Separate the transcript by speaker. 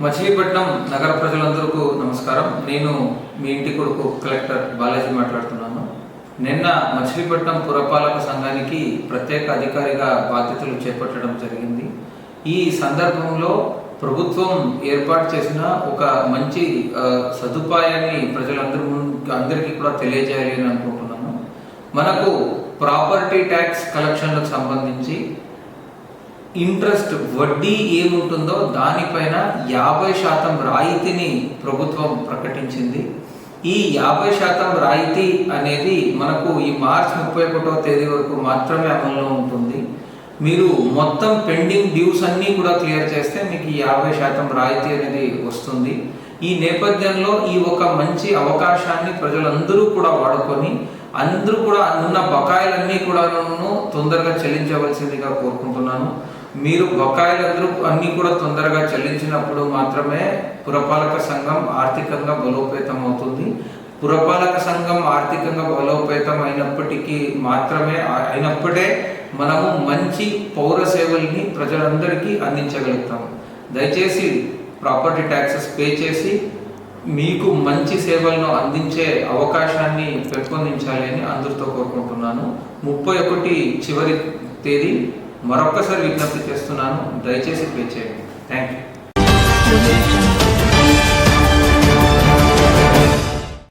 Speaker 1: మచిలీపట్నం నగర ప్రజలందరికీ నమస్కారం. నేను మీ ఇంటి కొడుకు కలెక్టర్ బాలాజీ మాట్లాడుతున్నాను. నిన్న మచిలీపట్నం పురపాలక సంఘానికి ప్రత్యేక అధికారిగా బాధ్యతలు చేపట్టడం జరిగింది. ఈ సందర్భంలో ప్రభుత్వం ఏర్పాటు చేసిన ఒక మంచి సదుపాయాన్ని అందరికీ కూడా తెలియజేయాలి అని అనుకుంటున్నాను. మనకు ప్రాపర్టీ ట్యాక్స్ కలెక్షన్లకు సంబంధించి ఇంట్రెస్ట్ వడ్డీ ఏముంటుందో దానిపైన 50% రాయితీని ప్రభుత్వం ప్రకటించింది. ఈ 50% రాయితీ అనేది మనకు ఈ మార్చి 31వ తేదీ వరకు మాత్రమే అమల్లో ఉంటుంది. మీరు మొత్తం పెండింగ్ డ్యూస్ అన్నీ కూడా క్లియర్ చేస్తే మీకు ఈ 50% రాయితీ అనేది వస్తుంది. ఈ నేపథ్యంలో ఈ ఒక మంచి అవకాశాన్ని ప్రజలందరూ కూడా వాడుకొని అందరూ కూడా ఉన్న బకాయిలన్నీ కూడా తొందరగా చెల్లించవలసిందిగా కోరుకుంటున్నాను. మీరు బకాయిలందరూ అన్నీ కూడా తొందరగా చెల్లించినప్పుడు మాత్రమే పురపాలక సంఘం ఆర్థికంగా బలోపేతం అవుతుంది. పురపాలక సంఘం ఆర్థికంగా బలోపేతం అయినప్పుడే మనము మంచి పౌర సేవల్ని ప్రజలందరికీ అందించగలుగుతాము. దయచేసి ప్రాపర్టీ ట్యాక్సెస్ పే చేసి మీకు మంచి సేవలను అందించే అవకాశాన్ని పెంపొందించాలి అని అందరితో కోరుకుంటున్నాను. 31 చివరి తేదీ మరొక్కసారి విజ్ఞప్తి చేస్తున్నాను. దయచేసి పే చేయండి. Thank you.